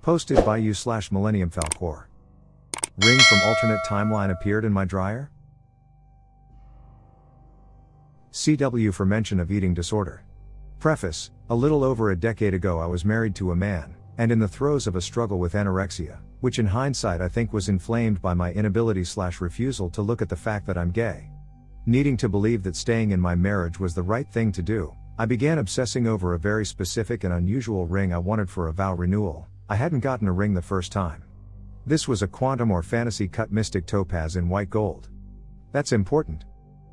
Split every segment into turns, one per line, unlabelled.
Posted by you/Millennium Falcor. Ring from alternate timeline appeared in my dryer? CW for mention of eating disorder. Preface: a little over a decade ago I was married to a man, and in the throes of a struggle with anorexia, which in hindsight I think was inflamed by my inability/refusal to look at the fact that I'm gay. Needing to believe that staying in my marriage was the right thing to do, I began obsessing over a very specific and unusual ring I wanted for a vow renewal. I hadn't gotten a ring the first time. This was a quantum or fantasy cut mystic topaz in white gold. That's important.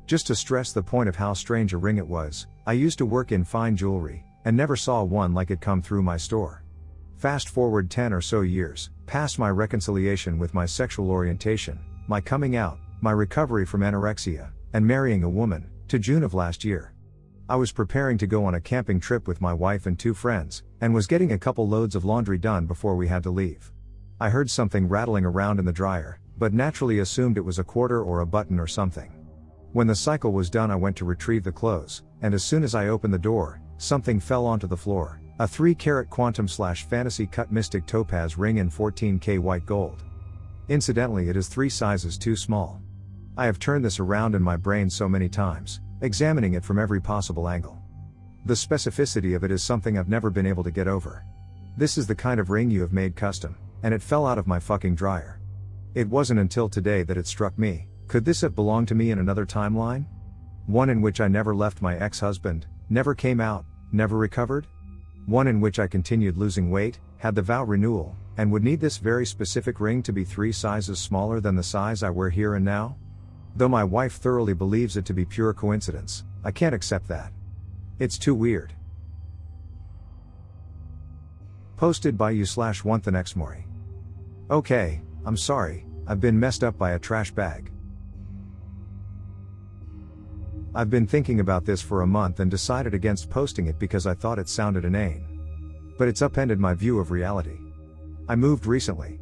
Just to stress the point of how strange a ring it was, I used to work in fine jewelry, and never saw one like it come through my store. Fast forward 10 or so years, past my reconciliation with my sexual orientation, my coming out, my recovery from anorexia, and marrying a woman, to June of last year. I was preparing to go on a camping trip with my wife and 2 friends, and was getting a couple loads of laundry done before we had to leave. I heard something rattling around in the dryer, but naturally assumed it was a quarter or a button or something. When the cycle was done I went to retrieve the clothes, and as soon as I opened the door, something fell onto the floor, a 3-carat quantum/fantasy cut mystic topaz ring in 14K white gold. Incidentally, it is 3 sizes too small. I have turned this around in my brain so many times, examining it from every possible angle. The specificity of it is something I've never been able to get over. This is the kind of ring you have made custom, and it fell out of my fucking dryer. It wasn't until today that it struck me, could this have belonged to me in another timeline? One in which I never left my ex-husband, never came out, never recovered? One in which I continued losing weight, had the vow renewal, and would need this very specific ring to be 3 sizes smaller than the size I wear here and now? Though my wife thoroughly believes it to be pure coincidence, I can't accept that. It's too weird. Posted by you/WantTheNextMori. Okay, I'm sorry, I've been messed up by a trash bag. I've been thinking about this for a month and decided against posting it because I thought it sounded inane. But it's upended my view of reality. I moved recently.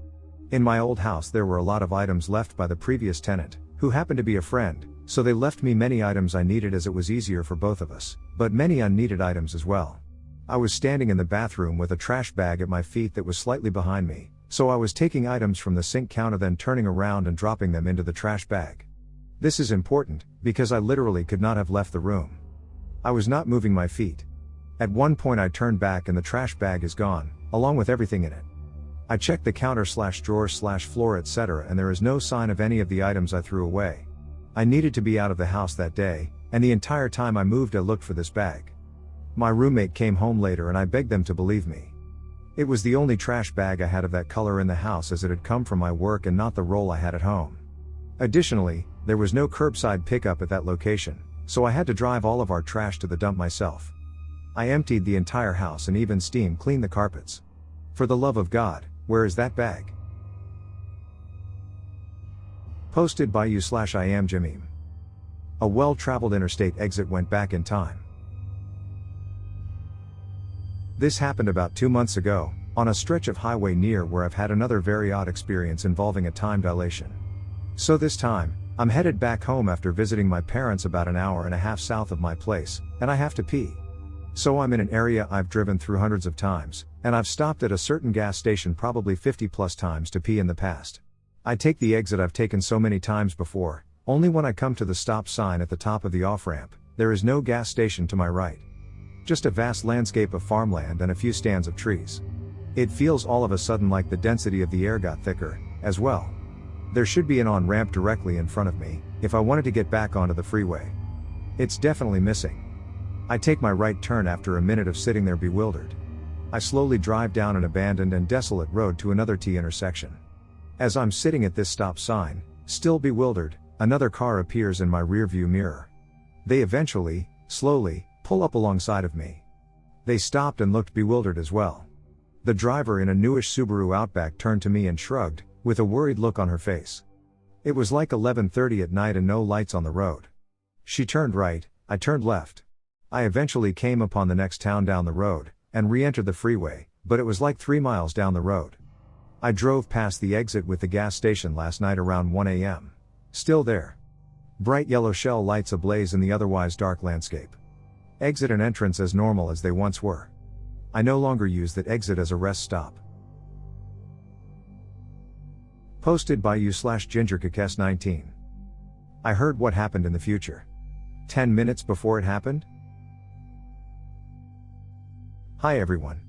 In my old house there were a lot of items left by the previous tenant, who happened to be a friend, so they left me many items I needed as it was easier for both of us, but many unneeded items as well. I was standing in the bathroom with a trash bag at my feet that was slightly behind me, so I was taking items from the sink counter then turning around and dropping them into the trash bag. This is important, because I literally could not have left the room. I was not moving my feet. At one point I turned back and the trash bag is gone, along with everything in it. I checked the counter/drawer/floor etc. and there is no sign of any of the items I threw away. I needed to be out of the house that day, and the entire time I moved I looked for this bag. My roommate came home later and I begged them to believe me. It was the only trash bag I had of that color in the house as it had come from my work and not the roll I had at home. Additionally, there was no curbside pickup at that location, so I had to drive all of our trash to the dump myself. I emptied the entire house and even steam cleaned the carpets. For the love of God, where is that bag? Posted by you/IamJamim. A well-traveled interstate exit went back in time. This happened about 2 months ago, on a stretch of highway near where I've had another very odd experience involving a time dilation. So this time, I'm headed back home after visiting my parents about an hour and a half south of my place, and I have to pee. So I'm in an area I've driven through hundreds of times, and I've stopped at a certain gas station probably 50 plus times to pee in the past. I take the exit I've taken so many times before, only when I come to the stop sign at the top of the off-ramp, there is no gas station to my right. Just a vast landscape of farmland and a few stands of trees. It feels all of a sudden like the density of the air got thicker, as well. There should be an on-ramp directly in front of me, if I wanted to get back onto the freeway. It's definitely missing. I take my right turn after a minute of sitting there bewildered. I slowly drive down an abandoned and desolate road to another T intersection. As I'm sitting at this stop sign, still bewildered, another car appears in my rearview mirror. They eventually, slowly, pull up alongside of me. They stopped and looked bewildered as well. The driver in a newish Subaru Outback turned to me and shrugged, with a worried look on her face. It was like 11:30 at night and no lights on the road. She turned right, I turned left. I eventually came upon the next town down the road, and re-entered the freeway, but it was like 3 miles down the road. I drove past the exit with the gas station last night around 1 a.m. Still there. Bright yellow shell lights ablaze in the otherwise dark landscape. Exit and entrance as normal as they once were. I no longer use that exit as a rest stop. Posted by you/gingerkakes19. I heard what happened in the future. 10 minutes before it happened? Hi everyone.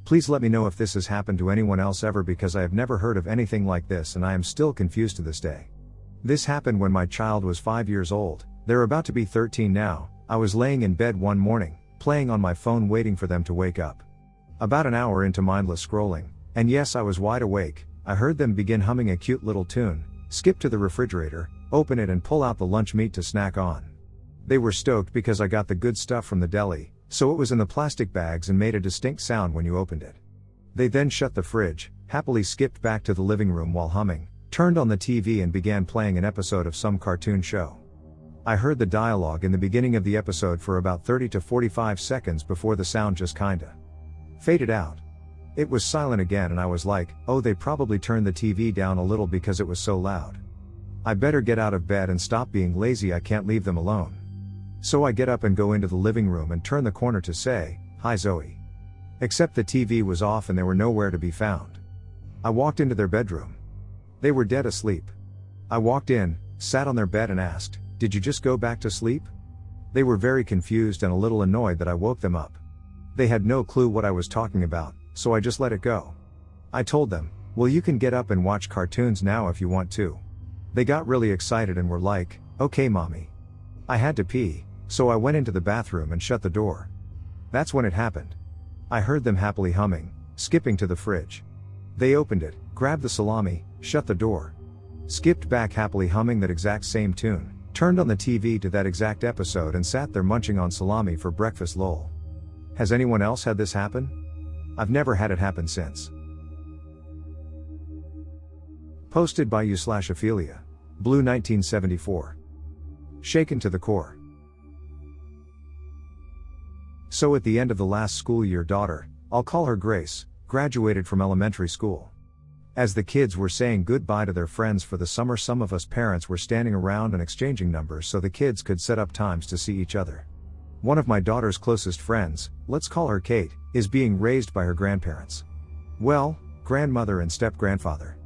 Please let me know if this has happened to anyone else ever, because I have never heard of anything like this and I am still confused to this day. This happened when my child was 5 years old. They're about to be 13 now. I was laying in bed one morning, playing on my phone waiting for them to wake up. About an hour into mindless scrolling, and yes, I was wide awake, I heard them begin humming a cute little tune, skip to the refrigerator, open it and pull out the lunch meat to snack on. They were stoked because I got the good stuff from the deli, so it was in the plastic bags and made a distinct sound when you opened it. They then shut the fridge, happily skipped back to the living room while humming, turned on the TV and began playing an episode of some cartoon show. I heard the dialogue in the beginning of the episode for about 30 to 45 seconds before the sound just kinda faded out. It was silent again and I was like, oh, they probably turned the TV down a little because it was so loud. I better get out of bed and stop being lazy, I can't leave them alone. So I get up and go into the living room and turn the corner to say, hi Zoe. Except the TV was off and they were nowhere to be found. I walked into their bedroom. They were dead asleep. I walked in, sat on their bed and asked, did you just go back to sleep? They were very confused and a little annoyed that I woke them up. They had no clue what I was talking about, so I just let it go. I told them, well, you can get up and watch cartoons now if you want to. They got really excited and were like, okay mommy. I had to pee, so I went into the bathroom and shut the door. That's when it happened. I heard them happily humming, skipping to the fridge. They opened it, grabbed the salami, shut the door, skipped back happily humming that exact same tune, turned on the TV to that exact episode and sat there munching on salami for breakfast lol. Has anyone else had this happen? I've never had it happen since. Posted by you/Ophelia. Blue 1974. Shaken to the core. So at the end of the last school year, daughter, I'll call her Grace, graduated from elementary school. As the kids were saying goodbye to their friends for the summer, some of us parents were standing around and exchanging numbers so the kids could set up times to see each other. One of my daughter's closest friends, let's call her Kate, is being raised by her grandparents. Well, grandmother and step-grandfather.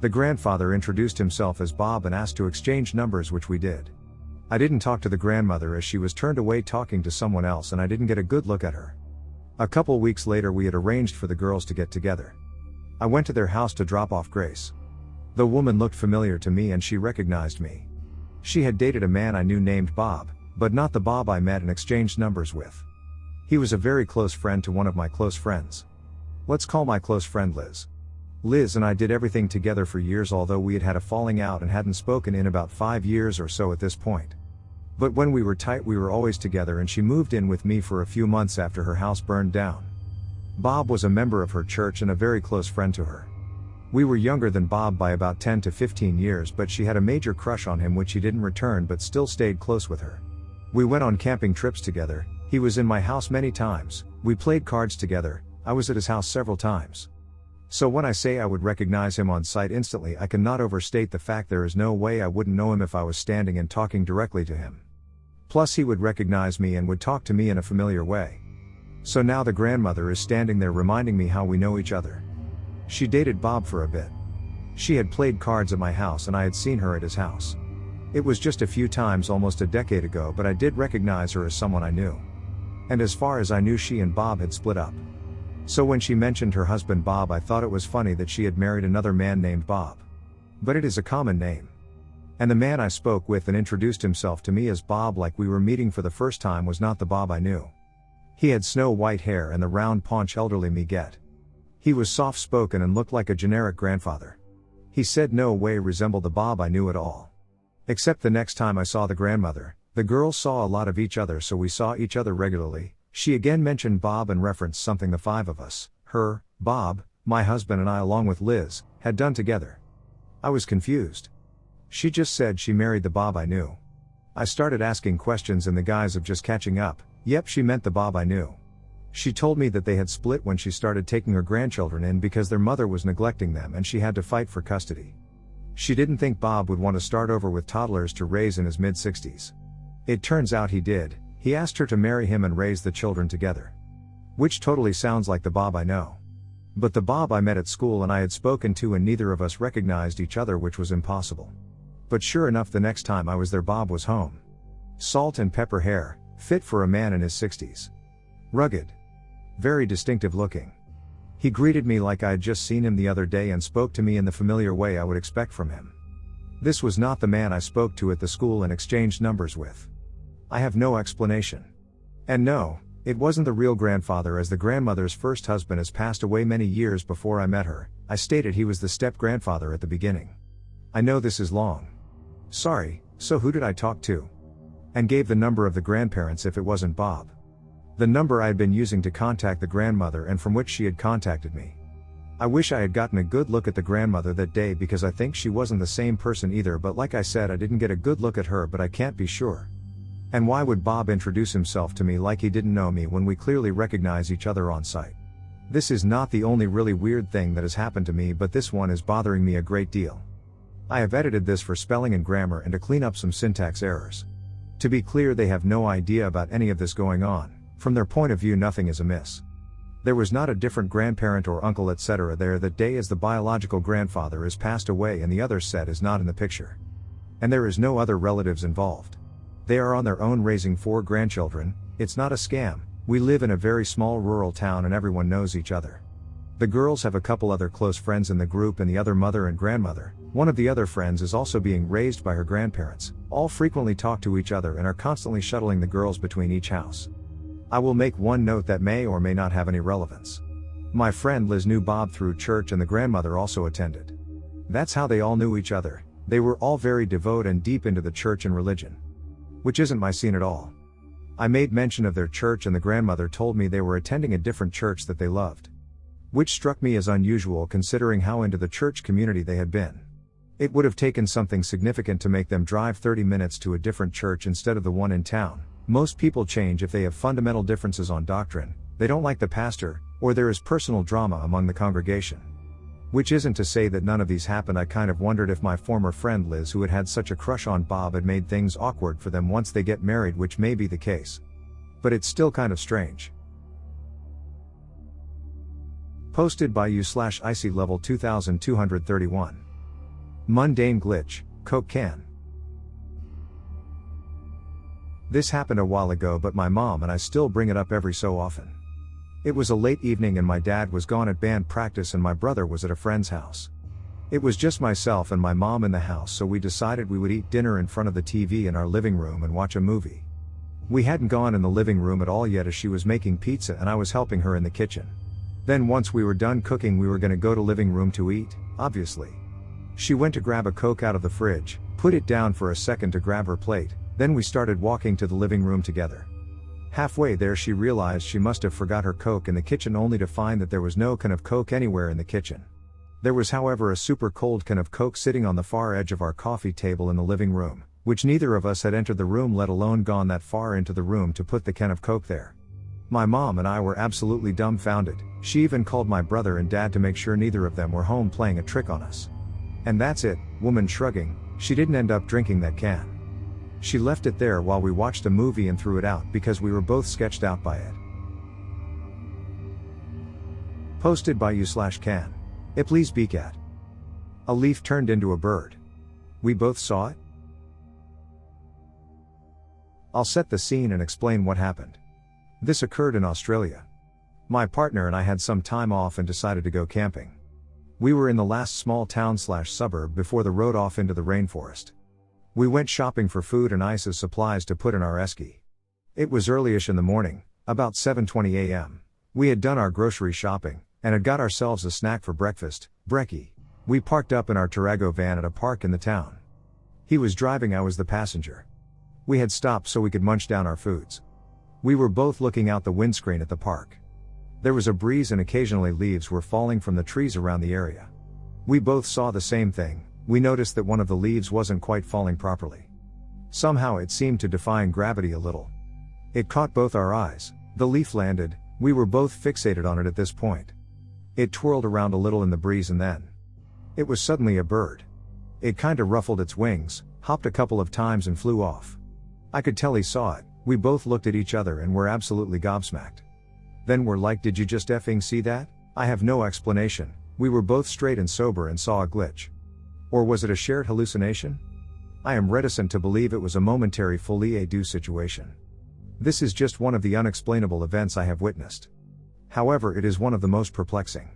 The grandfather introduced himself as Bob and asked to exchange numbers, which we did. I didn't talk to the grandmother as she was turned away talking to someone else and I didn't get a good look at her. A couple weeks later we had arranged for the girls to get together. I went to their house to drop off Grace. The woman looked familiar to me and she recognized me. She had dated a man I knew named Bob, but not the Bob I met and exchanged numbers with. He was a very close friend to one of my close friends. Let's call my close friend Liz. Liz and I did everything together for years, although we had had a falling out and hadn't spoken in about 5 years or so at this point. But when we were tight we were always together, and she moved in with me for a few months after her house burned down. Bob was a member of her church and a very close friend to her. We were younger than Bob by about 10 to 15 years, but she had a major crush on him which he didn't return but still stayed close with her. We went on camping trips together, he was in my house many times, we played cards together, I was at his house several times. So when I say I would recognize him on sight instantly, I cannot overstate the fact there is no way I wouldn't know him if I was standing and talking directly to him. Plus he would recognize me and would talk to me in a familiar way. So now the grandmother is standing there reminding me how we know each other. She dated Bob for a bit. She had played cards at my house and I had seen her at his house. It was just a few times almost a decade ago, but I did recognize her as someone I knew. And as far as I knew, she and Bob had split up. So when she mentioned her husband Bob, I thought it was funny that she had married another man named Bob. But it is a common name. And the man I spoke with and introduced himself to me as Bob like we were meeting for the first time was not the Bob I knew. He had snow white hair and the round paunch elderly me get. He was soft-spoken and looked like a generic grandfather. He said no way resembled the Bob I knew at all. Except the next time I saw the grandmother, the girls saw a lot of each other, so we saw each other regularly. She again mentioned Bob and referenced something the 5 of us, her, Bob, my husband and I along with Liz, had done together. I was confused. She just said she married the Bob I knew. I started asking questions in the guise of just catching up. Yep, she meant the Bob I knew. She told me that they had split when she started taking her grandchildren in because their mother was neglecting them and she had to fight for custody. She didn't think Bob would want to start over with toddlers to raise in his mid-60s. It turns out he did. He asked her to marry him and raise the children together. Which totally sounds like the Bob I know. But the Bob I met at school and I had spoken to, and neither of us recognized each other, which was impossible. But sure enough, the next time I was there, Bob was home. Salt and pepper hair, fit for a man in his 60s. Rugged. Very distinctive looking. He greeted me like I had just seen him the other day and spoke to me in the familiar way I would expect from him. This was not the man I spoke to at the school and exchanged numbers with. I have no explanation. And no, it wasn't the real grandfather, as the grandmother's first husband has passed away many years before I met her. I stated he was the step-grandfather at the beginning. I know this is long. Sorry, so who did I talk to? And gave the number of the grandparents if it wasn't Bob. The number I had been using to contact the grandmother and from which she had contacted me. I wish I had gotten a good look at the grandmother that day, because I think she wasn't the same person either, but like I said, I didn't get a good look at her, but I can't be sure. And why would Bob introduce himself to me like he didn't know me when we clearly recognize each other on sight? This is not the only really weird thing that has happened to me, but this one is bothering me a great deal. I have edited this for spelling and grammar and to clean up some syntax errors. To be clear, they have no idea about any of this going on. From their point of view, nothing is amiss. There was not a different grandparent or uncle etc. there that day, as the biological grandfather is passed away and the other set is not in the picture. And there is no other relatives involved. They are on their own raising 4 grandchildren. It's not a scam. We live in a very small rural town and everyone knows each other. The girls have a couple other close friends in the group and the other mother and grandmother. One of the other friends is also being raised by her grandparents. All frequently talk to each other and are constantly shuttling the girls between each house. I will make one note that may or may not have any relevance. My friend Liz knew Bob through church and the grandmother also attended. That's how they all knew each other. They were all very devout and deep into the church and religion. Which isn't my scene at all. I made mention of their church and the grandmother told me they were attending a different church that they loved. Which struck me as unusual considering how into the church community they had been. It would have taken something significant to make them drive 30 minutes to a different church instead of the one in town. Most people change if they have fundamental differences on doctrine, they don't like the pastor, or there is personal drama among the congregation. Which isn't to say that none of these happened. I kind of wondered if my former friend Liz, who had had such a crush on Bob, had made things awkward for them once they get married, which may be the case. But it's still kind of strange. Posted by u/icy level 2231. Mundane glitch, Coke can. This happened a while ago, but my mom and I still bring it up every so often. It was a late evening and my dad was gone at band practice and my brother was at a friend's house. It was just myself and my mom in the house, so we decided we would eat dinner in front of the TV in our living room and watch a movie. We hadn't gone in the living room at all yet, as she was making pizza and I was helping her in the kitchen. Then once we were done cooking, we were gonna go to living room to eat, obviously. She went to grab a Coke out of the fridge, put it down for a second to grab her plate, then we started walking to the living room together. Halfway there she realized she must have forgot her Coke in the kitchen, only to find that there was no can of Coke anywhere in the kitchen. There was however a super cold can of Coke sitting on the far edge of our coffee table in the living room, which neither of us had entered the room, let alone gone that far into the room to put the can of Coke there. My mom and I were absolutely dumbfounded. She even called my brother and dad to make sure neither of them were home playing a trick on us. And that's it, woman shrugging, she didn't end up drinking that can. She left it there while we watched a movie and threw it out because we were both sketched out by it. Posted by u/can. Please be cat. A leaf turned into a bird. We both saw it? I'll set the scene and explain what happened. This occurred in Australia. My partner and I had some time off and decided to go camping. We were in the last small town/suburb before the road off into the rainforest. We went shopping for food and ice as supplies to put in our esky. It was early-ish in the morning, about 7:20 a.m. We had done our grocery shopping, and had got ourselves a snack for breakfast, brekkie. We parked up in our Tarago van at a park in the town. He was driving, I was the passenger. We had stopped so we could munch down our foods. We were both looking out the windscreen at the park. There was a breeze and occasionally leaves were falling from the trees around the area. We both saw the same thing. We noticed that one of the leaves wasn't quite falling properly. Somehow it seemed to defy gravity a little. It caught both our eyes. The leaf landed. We were both fixated on it at this point. It twirled around a little in the breeze and then it was suddenly a bird. It kinda ruffled its wings, hopped a couple of times and flew off. I could tell he saw it. We both looked at each other and were absolutely gobsmacked. Then we're like, did you just effing see that? I have no explanation. We were both straight and sober and saw a glitch. Or was it a shared hallucination? I am reticent to believe it was a momentary folie à deux situation. This is just one of the unexplainable events I have witnessed. However, it is one of the most perplexing.